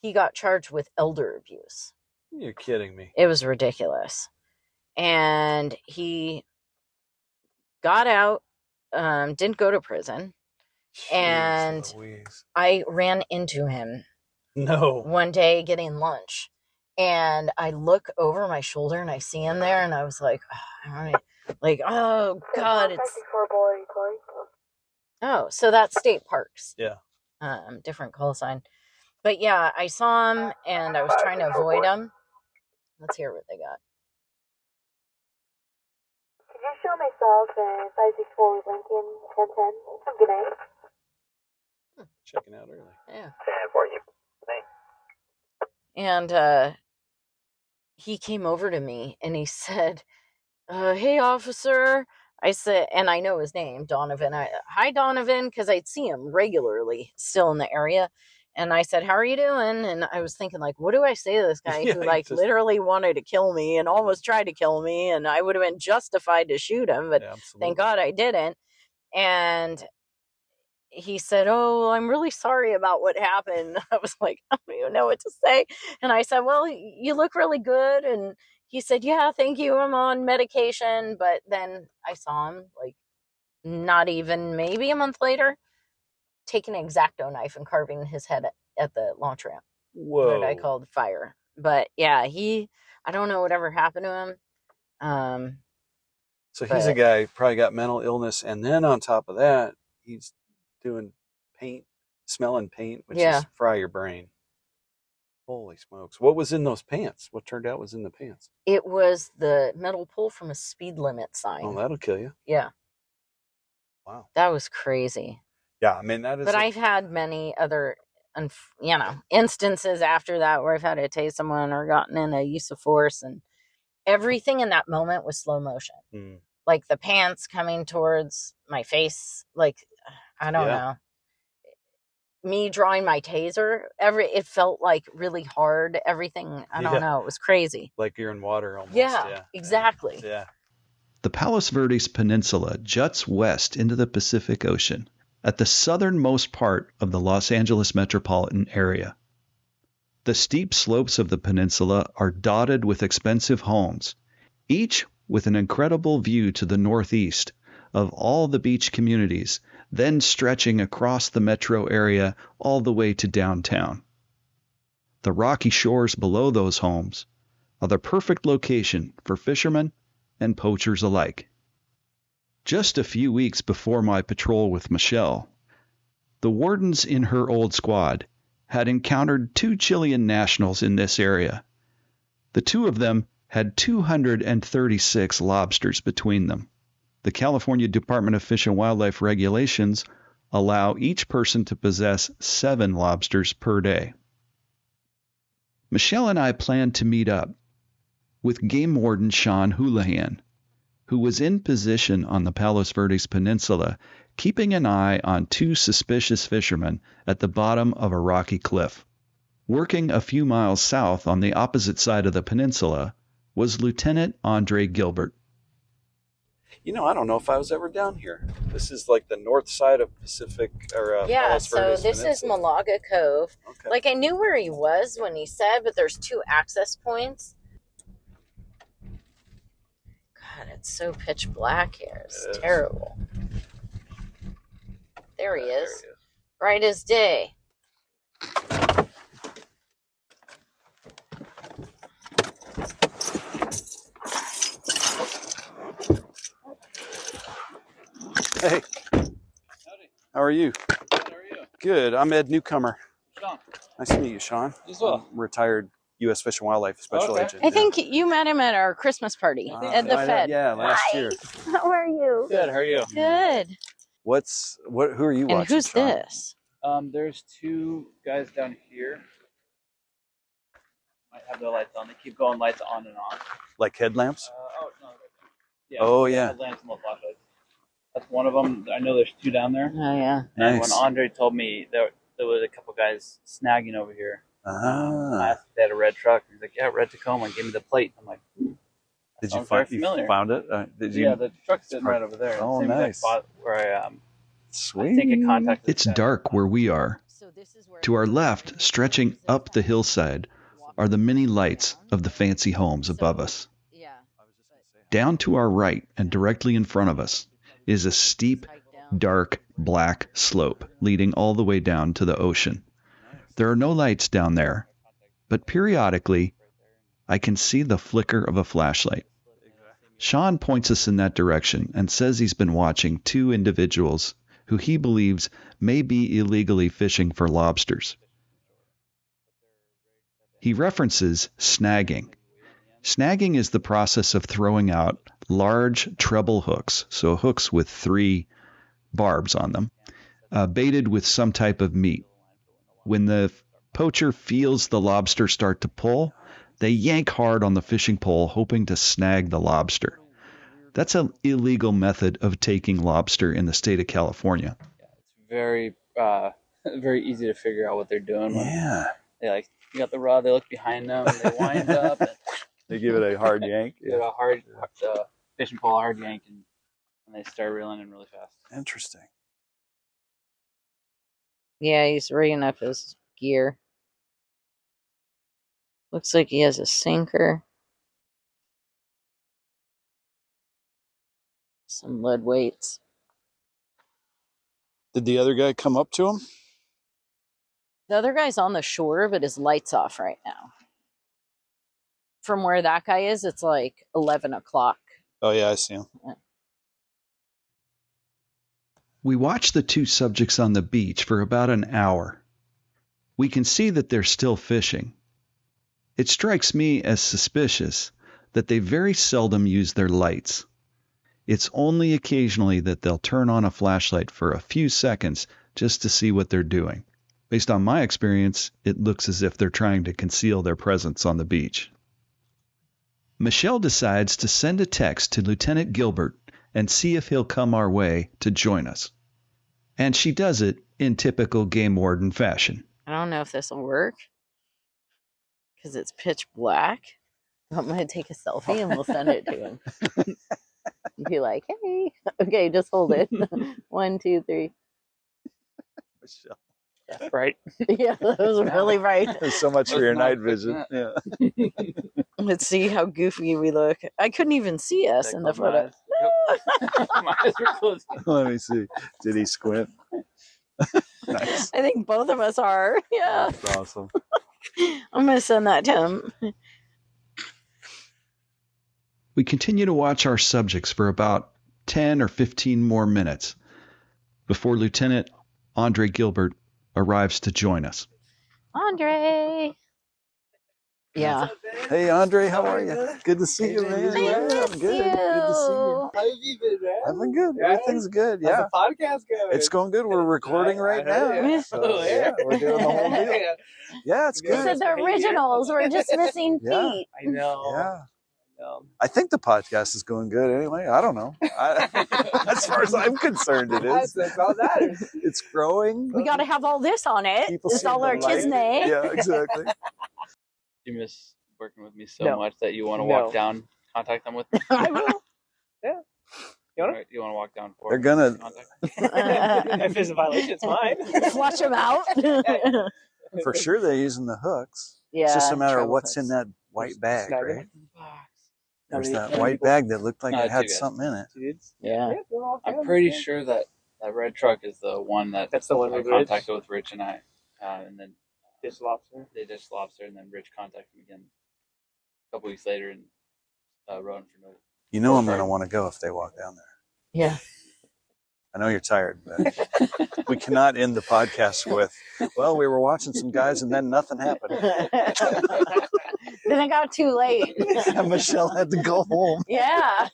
Speaker 3: he got charged with elder abuse.
Speaker 4: You're kidding me.
Speaker 3: It was ridiculous. And he got out, didn't go to prison. Jeez, and Louise. I ran into him one day getting lunch, and I look over my shoulder and I see him there, and I was like, oh God, it's so that's state parks.
Speaker 4: Yeah.
Speaker 3: Different call sign. But yeah, I saw him and I was trying to avoid him. Let's hear what they got.
Speaker 5: Could you show myself and 564 Lincoln 1010? Good night.
Speaker 4: Checking out early.
Speaker 3: Yeah.
Speaker 2: For you.
Speaker 3: And he came over to me and he said, hey, officer. I said, and I know his name, Donovan. Hi, Donovan, because I'd see him regularly still in the area. And I said, how are you doing? And I was thinking, like, what do I say to this guy who, like, literally wanted to kill me and almost tried to kill me? And I would have been justified to shoot him, but thank God I didn't. And he said, oh, I'm really sorry about what happened. I was like, I don't even know what to say. And I said, well, you look really good. And he said, yeah, thank you. I'm on medication. But then I saw him, like, not even maybe a month later, taking an X-Acto knife and carving his head at the launch ramp.
Speaker 4: Whoa.
Speaker 3: That I called fire. But yeah, I don't know whatever happened to him.
Speaker 4: So he's a guy, probably got mental illness. And then on top of that, he's doing paint smelling paint, which
Speaker 3: Yeah.
Speaker 4: is fry your brain. Holy smokes. What was in those pants? What turned out was in the pants?
Speaker 3: It was the metal pole from a speed limit sign.
Speaker 4: Oh, that'll kill you.
Speaker 3: Yeah.
Speaker 4: Wow.
Speaker 3: That was crazy.
Speaker 4: Yeah, I mean, that is...
Speaker 3: But I've had many other, instances after that where I've had to tase someone or gotten in a use of force, and everything in that moment was slow motion.
Speaker 4: Mm.
Speaker 3: Like the pants coming towards my face, like, I don't know. Me drawing my taser, it felt like really hard. Everything, I don't know. It was crazy.
Speaker 4: Like you're in water almost.
Speaker 3: Yeah, exactly.
Speaker 4: Yeah.
Speaker 1: The Palos Verdes Peninsula juts west into the Pacific Ocean at the southernmost part of the Los Angeles metropolitan area. The steep slopes of the peninsula are dotted with expensive homes, each with an incredible view to the northeast of all the beach communities, then stretching across the metro area all the way to downtown. The rocky shores below those homes are the perfect location for fishermen and poachers alike. Just a few weeks before my patrol with Michele, the wardens in her old squad had encountered 2 Chilean nationals in this area. The 2 of them had 236 lobsters between them. The California Department of Fish and Wildlife regulations allow each person to possess 7 lobsters per day. Michele and I planned to meet up with Game Warden Sean Houlihan, who was in position on the Palos Verdes Peninsula, keeping an eye on 2 suspicious fishermen at the bottom of a rocky cliff. Working a few miles south on the opposite side of the peninsula was Lieutenant Andre Gilbert.
Speaker 4: I don't know if I was ever down here. This is like the north side of Pacific or Palos
Speaker 3: so
Speaker 4: Verdes
Speaker 3: this is
Speaker 4: Peninsula.
Speaker 3: Malaga Cove.
Speaker 4: Okay.
Speaker 3: Like, I knew where he was when he said, but there's 2 access points. God, it's so pitch black here. It's terrible. There he is. Bright as day.
Speaker 4: Hey. How are you?
Speaker 6: Good, how are you?
Speaker 4: Good. I'm Ed Newcomer.
Speaker 6: Sean.
Speaker 4: Nice to meet you, Sean.
Speaker 6: You as well.
Speaker 4: I'm retired U.S. Fish and Wildlife Special
Speaker 6: Okay.
Speaker 4: Agent.
Speaker 3: I think you met him at our Christmas party at the Fed.
Speaker 4: Yeah, last year.
Speaker 3: How are you?
Speaker 6: Good, how are you?
Speaker 3: Good.
Speaker 4: Who are you watching,
Speaker 3: And who's
Speaker 4: Sean?
Speaker 3: this?
Speaker 6: There's 2 guys down here. Might have their lights on. They keep going lights on and on.
Speaker 4: Like headlamps?
Speaker 6: No. Yeah.
Speaker 4: Oh, yeah.
Speaker 6: Headlamps and little flashlights. That's one of them. I know there's 2 down there.
Speaker 3: Oh, yeah.
Speaker 6: And
Speaker 4: Nice.
Speaker 6: when Andre told me there was a couple guys snagging over here, I asked if they had a red truck. He's like, yeah, red Tacoma. Give me the plate. I'm like,
Speaker 4: Did you
Speaker 6: sounds very
Speaker 4: find you
Speaker 6: familiar.
Speaker 4: found it?
Speaker 6: yeah, the truck's sitting right over there.
Speaker 4: Oh,
Speaker 6: Same exact
Speaker 4: nice.
Speaker 6: spot where I
Speaker 4: Sweet.
Speaker 6: think it contacted.
Speaker 1: It's dark where we are. To our left, stretching up the hillside, are the many lights of the fancy homes above us. Down to our right and directly in front of us is a steep, dark, black slope leading all the way down to the ocean. There are no lights down there, but periodically I can see the flicker of a flashlight. Sean points us in that direction and says he's been watching 2 individuals who he believes may be illegally fishing for lobsters. He references snagging. Snagging is the process of throwing out large treble hooks, so hooks with 3 barbs on them, baited with some type of meat. When the poacher feels the lobster start to pull, they yank hard on the fishing pole, hoping to snag the lobster. That's an illegal method of taking lobster in the state of California.
Speaker 6: It's very, very easy to figure out what they're doing.
Speaker 4: Yeah.
Speaker 6: They you got the rod. They look behind them. They wind up. And
Speaker 4: They give it a hard yank.
Speaker 6: give a hard fishing pole, a hard yank, and they start reeling in really fast.
Speaker 4: Interesting.
Speaker 3: Yeah, he's rigging up his gear. Looks like he has a sinker. Some lead weights.
Speaker 4: Did the other guy come up to him?
Speaker 3: The other guy's on the shore, but his light's off right now. From where that guy is, it's like 11 o'clock.
Speaker 4: Oh, yeah, I see him.
Speaker 1: We watch the two subjects on the beach for about an hour. We can see that they're still fishing. It strikes me as suspicious that they very seldom use their lights. It's only occasionally that they'll turn on a flashlight for a few seconds just to see what they're doing. Based on my experience, it looks as if they're trying to conceal their presence on the beach. Michele decides to send a text to Lieutenant Gilbert and see if he'll come our way to join us. And she does it in typical game warden fashion.
Speaker 3: I don't know if this will work because it's pitch black. I'm going to take a selfie and we'll send it to him. Be like, hey. Okay, just hold it. 1, 2, 3.
Speaker 1: Michele.
Speaker 6: That's bright.
Speaker 3: Yeah, that was really bright.
Speaker 1: There's so much for your night vision. Yeah.
Speaker 3: Let's see how goofy we look. I couldn't even see us in the photo.
Speaker 6: My eyes were closed.
Speaker 1: Let me see. Did he squint? Nice.
Speaker 3: I think both of us are. Yeah.
Speaker 1: That's awesome.
Speaker 3: I'm going to send that to him.
Speaker 1: We continue to watch our subjects for about 10 or 15 more minutes before Lieutenant Andre Gilbert arrives to join us.
Speaker 3: Andre. Yeah.
Speaker 1: Hey, Andre, how are you? Good to see you, man.
Speaker 3: I miss
Speaker 1: Good.
Speaker 3: you.
Speaker 1: Good to see you.
Speaker 2: How have you been, man?
Speaker 1: I've been good.
Speaker 2: Yeah.
Speaker 1: Everything's good.
Speaker 2: How's
Speaker 1: Yeah.
Speaker 2: the podcast going?
Speaker 1: It's going good. We're recording right now.
Speaker 2: Yeah.
Speaker 1: So, yeah, we're doing the whole deal. Yeah, it's
Speaker 3: This is
Speaker 1: good.
Speaker 3: the originals. We're just missing
Speaker 1: Yeah.
Speaker 3: feet.
Speaker 2: I know.
Speaker 1: Yeah. I think the podcast is going good anyway. I don't know. As far as I'm concerned, it is.
Speaker 2: That's all that matters.
Speaker 1: It's growing.
Speaker 3: We got to have all this on it.
Speaker 1: People
Speaker 3: It's
Speaker 1: seem
Speaker 3: all
Speaker 1: to
Speaker 3: our
Speaker 1: like it.
Speaker 3: chisme.
Speaker 1: Yeah, exactly.
Speaker 6: You miss working with me so
Speaker 2: No.
Speaker 6: much that you want to
Speaker 2: No.
Speaker 6: walk down, contact them with me.
Speaker 2: I will. Yeah. You want
Speaker 6: You want to walk down for
Speaker 1: They're gonna-
Speaker 6: contact?
Speaker 2: If there's a violation, it's fine.
Speaker 3: Flush them out.
Speaker 1: For sure, they're using the hooks.
Speaker 3: Yeah.
Speaker 1: It's just a matter of
Speaker 3: travel
Speaker 1: what's in
Speaker 3: hooks.
Speaker 1: that white bag,
Speaker 2: Snag
Speaker 1: right?
Speaker 6: Box.
Speaker 1: There's
Speaker 2: How
Speaker 1: that
Speaker 2: many
Speaker 1: white
Speaker 2: people?
Speaker 1: bag that looked like
Speaker 6: No,
Speaker 1: it had
Speaker 6: two guys.
Speaker 1: something in it.
Speaker 2: Dudes.
Speaker 3: Yeah.
Speaker 2: they're all
Speaker 6: I'm
Speaker 2: family,
Speaker 6: pretty
Speaker 2: man.
Speaker 6: sure that red truck is the one that
Speaker 2: That's the one
Speaker 6: I
Speaker 2: with Rich.
Speaker 6: contacted with Rich and I, and then
Speaker 2: Fish lobster.
Speaker 6: they dished lobster, and then Rich contacted me again a couple weeks later and rode for no.
Speaker 1: You know I'm going to want to go if they walk down there.
Speaker 3: Yeah.
Speaker 1: I know you're tired, but we cannot end the podcast with, well, we were watching some guys and then nothing happened.
Speaker 3: Then it got too late.
Speaker 1: And Michele had to go home.
Speaker 3: Yeah.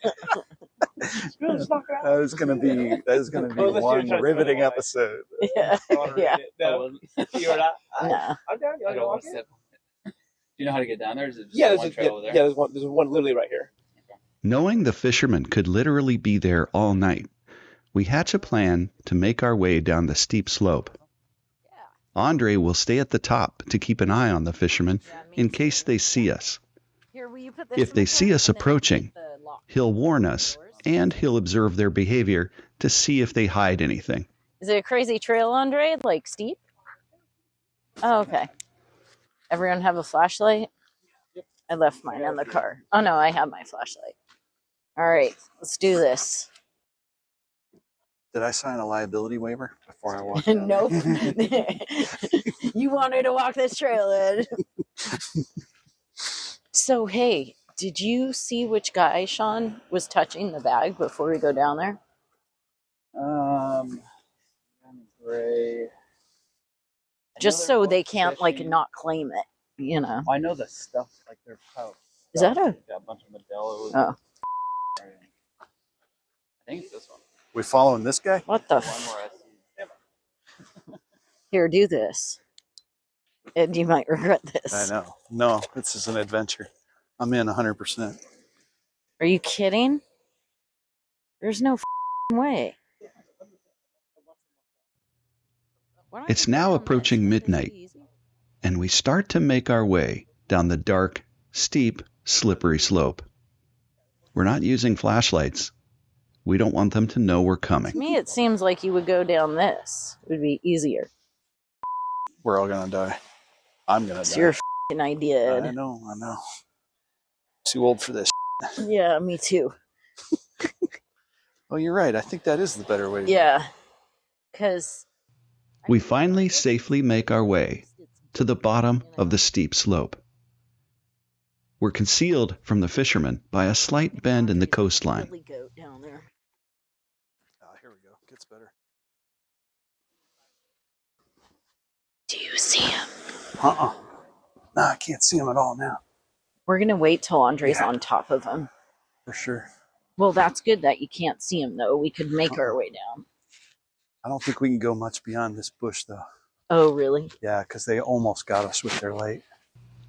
Speaker 1: That is going to be
Speaker 2: Unless you're
Speaker 1: one
Speaker 2: trying to
Speaker 1: riveting
Speaker 2: throw it away.
Speaker 1: episode.
Speaker 3: Yeah. Yeah.
Speaker 2: No, you were not.
Speaker 3: No.
Speaker 2: I'm down. You
Speaker 6: I
Speaker 2: want to
Speaker 6: don't
Speaker 2: walk
Speaker 6: want to
Speaker 2: in?
Speaker 6: step on it. Do you know how to get down there? Is it just
Speaker 2: Yeah,
Speaker 6: one trail over there?
Speaker 2: there's one literally right here.
Speaker 1: Knowing the fishermen could literally be there all night, we hatch a plan to make our way down the steep slope. Andre will stay at the top to keep an eye on the fishermen in case they see us.
Speaker 3: Here, will you put this
Speaker 1: If
Speaker 3: in
Speaker 1: they
Speaker 3: the
Speaker 1: see
Speaker 3: car?
Speaker 1: us
Speaker 3: And then
Speaker 1: approaching,
Speaker 3: take the lock.
Speaker 1: He'll warn us, and he'll observe their behavior to see if they hide anything.
Speaker 3: Is it a crazy trail, Andre? Like steep? Oh, okay. Everyone have a flashlight? I left mine in the car. Oh no, I have my flashlight. All right, let's do this.
Speaker 1: Did I sign a liability waiver before I walked down?
Speaker 3: Nope. You wanted to walk this trail, Ed. So, hey, did you see which guy, Sean, was touching the bag before we go down there?
Speaker 6: Gray.
Speaker 3: Just so they can't, like, not claim it, you know.
Speaker 6: I know the stuff, like their pouch.
Speaker 3: Is that a...
Speaker 6: Got a bunch of Modelo's.
Speaker 3: Oh.
Speaker 6: I think it's this one.
Speaker 1: We following this guy?
Speaker 3: What the...
Speaker 6: One more I see.
Speaker 3: Here, do this. Ed, you might regret this.
Speaker 1: I know. No, this is an adventure. I'm in 100%.
Speaker 3: Are you kidding? There's no way.
Speaker 1: It's now approaching midnight, and we start to make our way down the dark, steep, slippery slope. We're not using flashlights. We don't want them to know we're coming.
Speaker 3: To me, it seems like you would go down this. It would be easier.
Speaker 1: We're all going to die. I'm going to
Speaker 3: It's
Speaker 1: die.
Speaker 3: your f***ing idea,
Speaker 1: I
Speaker 3: Ed.
Speaker 1: know. Too old for this.
Speaker 3: Yeah, me too.
Speaker 1: Oh, you're right. I think that is the better way to
Speaker 3: Yeah. Because...
Speaker 1: We finally safely make our way to the bottom of the steep slope. We're concealed from the fishermen by a slight bend in the coastline.
Speaker 3: Go down there.
Speaker 1: Oh, here we go. Gets better.
Speaker 3: see him?
Speaker 4: No, I can't see him at all now.
Speaker 3: We're going to wait till Andre's on top of him.
Speaker 4: For sure.
Speaker 3: Well, that's good that you can't see him, though. We could make our way down.
Speaker 4: I don't think we can go much beyond this bush, though.
Speaker 3: Oh, really?
Speaker 4: Yeah, because they almost got us with their light.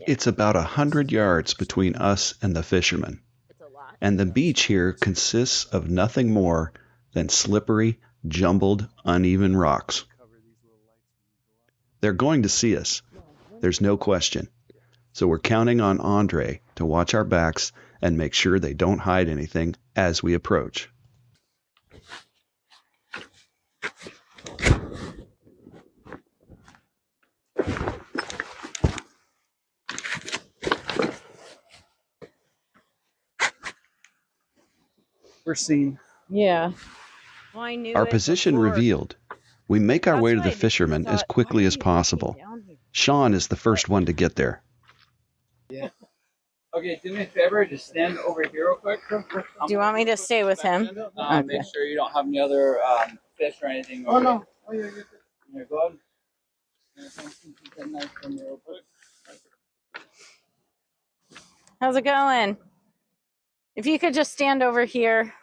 Speaker 1: It's about 100 yards between us and the fishermen.
Speaker 3: It's a lot.
Speaker 1: And the beach here consists of nothing more than slippery, jumbled, uneven rocks. They're going to see us. There's no question. So we're counting on Andre to watch our backs and make sure they don't hide anything as we approach.
Speaker 4: We're seen.
Speaker 3: Yeah. Well, I knew
Speaker 1: Our
Speaker 3: it
Speaker 1: position
Speaker 3: before.
Speaker 1: revealed. We make our
Speaker 3: That's
Speaker 1: way to
Speaker 3: why
Speaker 1: the
Speaker 3: I just
Speaker 1: fishermen as
Speaker 3: thought,
Speaker 1: quickly
Speaker 3: why
Speaker 1: as
Speaker 3: are you
Speaker 1: possible.
Speaker 3: walking down here?
Speaker 1: Sean is the first one to get there.
Speaker 6: Okay, do me a favor, just stand over here real quick.
Speaker 3: Do you want me to stay with him? Okay.
Speaker 6: Make sure you don't have any other fish or anything.
Speaker 2: Oh, no.
Speaker 6: Oh, yeah, here, go ahead. Get a knife from you real quick.
Speaker 3: How's it going? If you could just stand over here.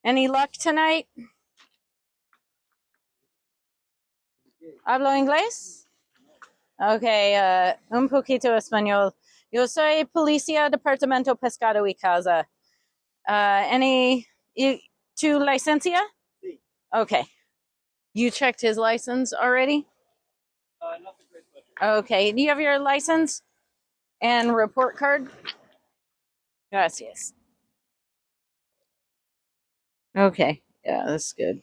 Speaker 3: Any luck tonight? ¿Hablo inglés? Okay, un poquito español. Yo soy policía departamento pescado y caza. Tu licencia?
Speaker 6: Sí.
Speaker 3: Okay. You checked his license already?
Speaker 6: Nothing great, but
Speaker 3: Okay. Do you have your license and report card? Gracias. Okay. Yeah, that's good.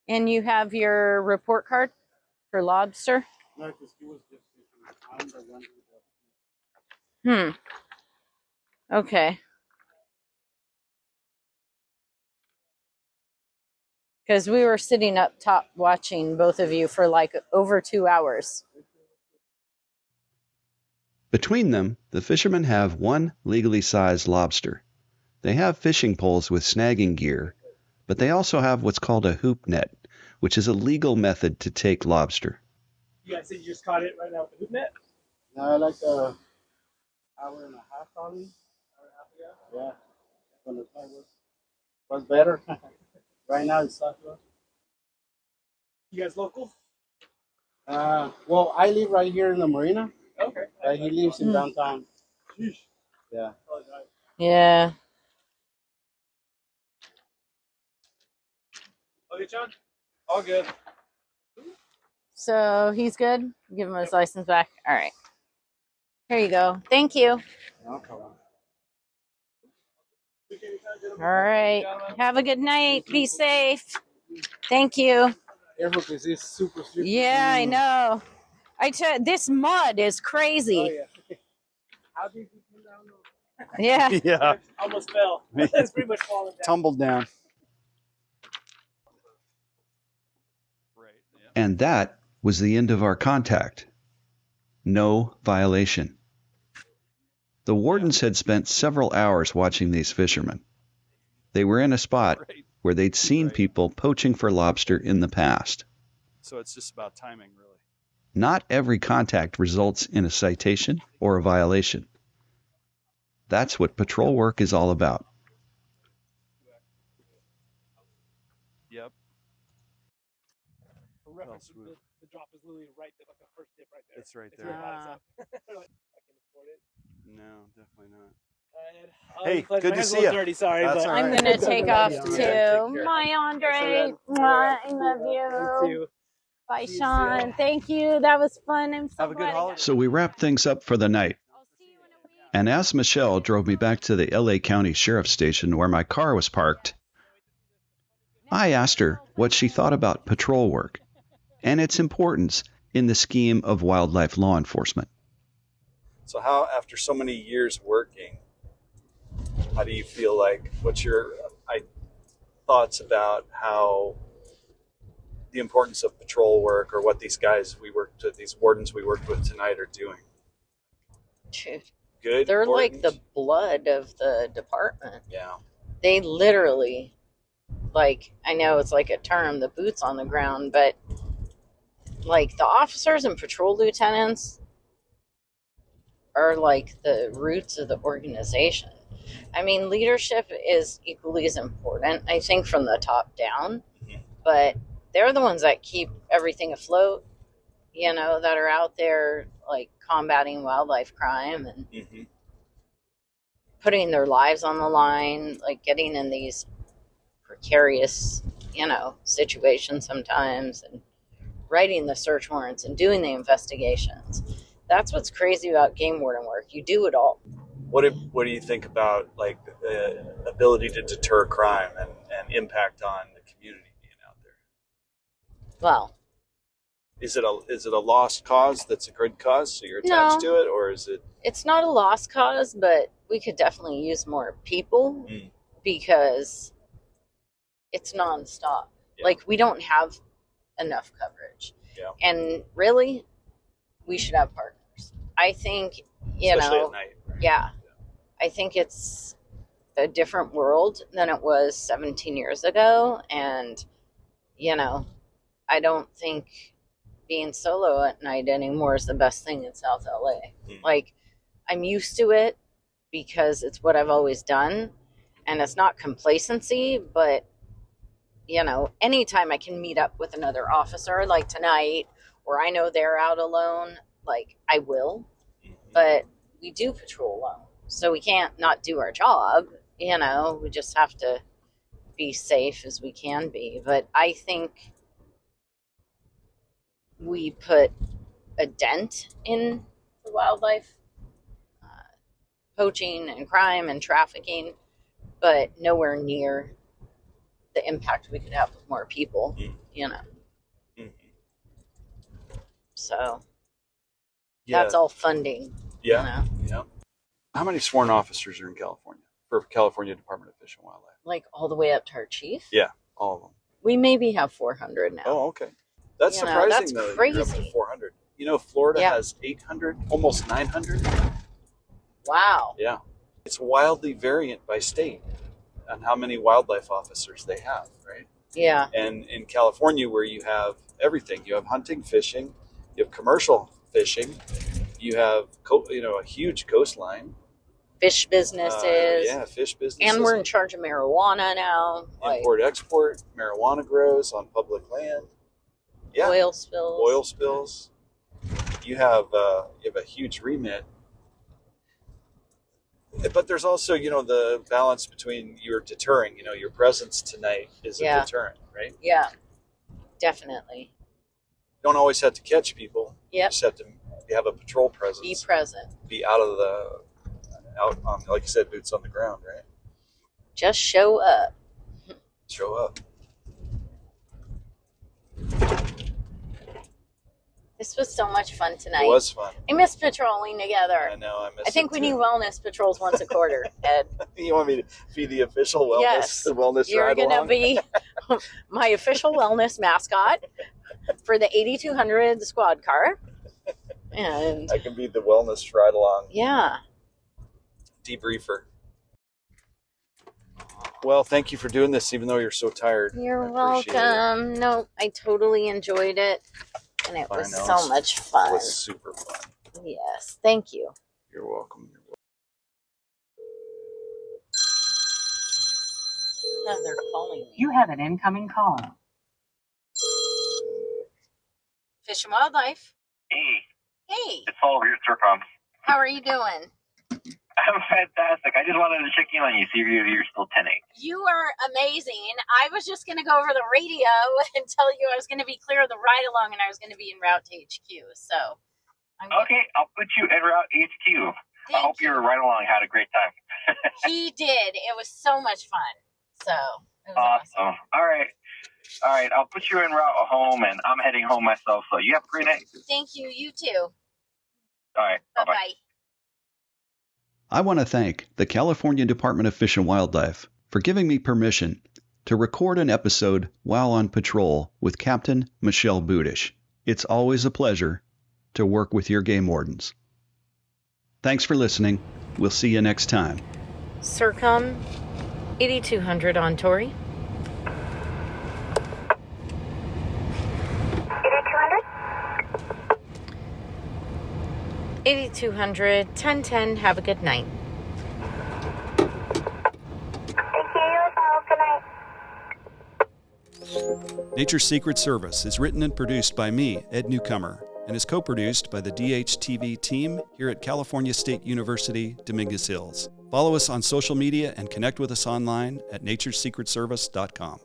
Speaker 3: And you have your report card for lobster?
Speaker 2: No, because he was just I'm the one who
Speaker 3: Okay. Because we were sitting up top watching both of you for like over 2 hours.
Speaker 1: Between them, the fishermen have one legally sized lobster. They have fishing poles with snagging gear, but they also have what's called a hoop net, which is a legal method to take lobster.
Speaker 7: You guys said you just caught it right now with the hoop net?
Speaker 2: No, like a hour and a half probably.
Speaker 7: Hour and a half ago?
Speaker 2: Yeah. When the time was better. Right now it's sucks.
Speaker 7: You guys local?
Speaker 2: Well, I live right here in the marina.
Speaker 7: Okay.
Speaker 2: He lives in downtown.
Speaker 7: Sheesh.
Speaker 2: Yeah.
Speaker 7: Oh, nice.
Speaker 3: Yeah.
Speaker 7: Okay, John? All good.
Speaker 3: So he's good? Give him his license back. All right. Here you go. Thank you.
Speaker 2: No problem.
Speaker 3: All right. Have a good night. Be safe. Thank you.
Speaker 2: Careful because it's super slippery.
Speaker 3: Yeah, I know. This mud is
Speaker 2: Oh,
Speaker 3: crazy.
Speaker 2: yeah. How did you come down?
Speaker 3: Yeah.
Speaker 4: Yeah.
Speaker 7: Almost fell. It's pretty much falling down.
Speaker 4: Tumbled down.
Speaker 1: And that was the end of our contact. No violation. The wardens had spent several hours watching these fishermen. They were in a spot where they'd seen people poaching for lobster in the past.
Speaker 4: So it's just about timing, really.
Speaker 1: Not every contact results in a citation or a violation. That's what patrol work is all about.
Speaker 4: Yep.
Speaker 7: For reference, the drop is literally right there, like the first dip right there.
Speaker 4: It's right
Speaker 7: It's
Speaker 4: there.
Speaker 7: right by itself. Like, I can afford it.
Speaker 4: No, definitely not.
Speaker 7: Hey,
Speaker 4: Hey, good
Speaker 7: my
Speaker 4: to
Speaker 7: hands
Speaker 4: see
Speaker 7: a little
Speaker 4: ya.
Speaker 7: dirty, sorry.
Speaker 4: That's
Speaker 7: but
Speaker 4: all
Speaker 3: I'm
Speaker 4: right.
Speaker 3: going to take off
Speaker 7: Yeah.
Speaker 3: too. Bye, Andre. Mwah, I love
Speaker 7: You
Speaker 3: you.
Speaker 7: too.
Speaker 3: Bye,
Speaker 7: See you
Speaker 3: Sean.
Speaker 7: soon.
Speaker 3: Thank you. That was fun. I'm so
Speaker 4: Have a good
Speaker 3: glad I got-
Speaker 4: holiday.
Speaker 1: So we wrapped things up for the night.
Speaker 3: I'll see you in a week.
Speaker 1: And as Michelle drove me back to the LA County Sheriff's Station where my car was parked, I asked her what she thought about patrol work and its importance in the scheme of wildlife law enforcement.
Speaker 4: So how, after so many years working, how do you feel like, what's your thoughts about how the importance of patrol work or what these guys we worked with, these wardens we worked with tonight are doing?
Speaker 3: Dude,
Speaker 4: Good?
Speaker 3: they're
Speaker 4: wardens?
Speaker 3: like the blood of the department.
Speaker 4: Yeah.
Speaker 3: They literally Like, I know it's like a term, the boots on the ground, but like the officers and patrol lieutenants are like the roots of the organization. I mean, leadership is equally as important, I think, from the top down, but they're the ones that keep everything afloat, you know, that are out there like combating wildlife crime and putting their lives on the line, like getting in these precarious, you know, situations sometimes, and writing the search warrants and doing the investigations. That's what's crazy about game warden work. You do it all.
Speaker 4: What do you think about like the ability to deter crime and impact on the community being out there?
Speaker 3: Well,
Speaker 4: is it a lost cause that's a good cause, so you're attached to it, or is it?
Speaker 3: It's not a lost cause, but we could definitely use more people because it's nonstop. Yeah. Like, we don't have enough coverage. Yeah. And really, we should have partners. I think,
Speaker 4: especially at night, right?
Speaker 3: Yeah. I think it's a different world than it was 17 years ago. And, you know, I don't think being solo at night anymore is the best thing in South LA. Like, I'm used to it because it's what I've always done. And it's not complacency, but, you know, anytime I can meet up with another officer, like tonight, or I know they're out alone, like, I will. But we do patrol alone. So we can't not do our job, you know, we just have to be safe as we can be. But I think we put a dent in the wildlife, poaching and crime and trafficking, but nowhere near the impact we could have with more people, you know. So that's all funding.
Speaker 4: Yeah. You know? How many sworn officers are in California for California Department of Fish and Wildlife?
Speaker 3: Like all the way up to our chief?
Speaker 4: Yeah, all of them.
Speaker 3: We maybe have 400 now.
Speaker 4: Oh, okay. That's surprising,
Speaker 3: that's
Speaker 4: though.
Speaker 3: Crazy.
Speaker 4: You're up to 400. You know, Florida has 800, almost 900.
Speaker 3: Wow.
Speaker 4: Yeah. It's wildly variant by state on how many wildlife officers they have, right?
Speaker 3: Yeah.
Speaker 4: And in California, where you have everything, you have hunting, fishing, you have commercial fishing, you have, a huge coastline.
Speaker 3: Fish businesses.
Speaker 4: Fish businesses.
Speaker 3: And we're in charge of marijuana now.
Speaker 4: Import, export, marijuana grows on public land. Yeah.
Speaker 3: Oil spills. You have a huge remit. But there's also, the balance between your deterring, your presence tonight is a deterrent, right? Yeah, definitely.
Speaker 4: You don't always have to catch people.
Speaker 3: Yep.
Speaker 4: You just have to have a patrol presence.
Speaker 3: Be present.
Speaker 4: Be out on, like you said, boots on the ground, right?
Speaker 3: Just show up.
Speaker 4: Show up.
Speaker 3: This was so much fun tonight.
Speaker 4: It was fun.
Speaker 3: I miss patrolling together.
Speaker 4: I know,
Speaker 3: I think we need wellness patrols once a quarter, Ed.
Speaker 4: You want me to be the official wellness
Speaker 3: You're going to be my official wellness mascot for the 8200 squad car. And
Speaker 4: I can be the wellness ride along.
Speaker 3: Yeah.
Speaker 4: Debriefer. Well, thank you for doing this, even though you're so tired.
Speaker 3: You're welcome. No, I totally enjoyed it. And it was so much fun.
Speaker 4: It was super fun.
Speaker 3: Yes. Thank you.
Speaker 4: You're welcome.
Speaker 3: Oh, they're calling me.
Speaker 8: You have an incoming call.
Speaker 3: Fish and Wildlife.
Speaker 2: Hey,
Speaker 3: Hey.
Speaker 2: it's all over your Circom.
Speaker 3: How are you doing?
Speaker 2: I'm fantastic. I just wanted to check in on you, see if you're still 10-8.
Speaker 3: You are amazing. I was just going to go over the radio and tell you I was going to be clear of the ride-along and I was going to be en route to HQ. So,
Speaker 2: Okay, I'll put you en route HQ. I hope your ride-along had a great time.
Speaker 3: He did. It was so much fun. So, it was
Speaker 2: awesome. All right. I'll put you en route home, and I'm heading home myself. So you have a great night.
Speaker 3: Thank you. You too.
Speaker 2: All right.
Speaker 3: Bye-bye.
Speaker 1: I want to thank the California Department of Fish and Wildlife for giving me permission to record an episode while on patrol with Captain Michele Budish. It's always a pleasure to work with your game wardens. Thanks for listening. We'll see you next time.
Speaker 3: Circom 8200 on Tory. 8200 1010. Have a good night.
Speaker 5: Thank you. You as well. Good night.
Speaker 1: Nature's Secret Service is written and produced by me, Ed Newcomer, and is co-produced by the DHTV team here at California State University, Dominguez Hills. Follow us on social media and connect with us online at naturesecretservice.com.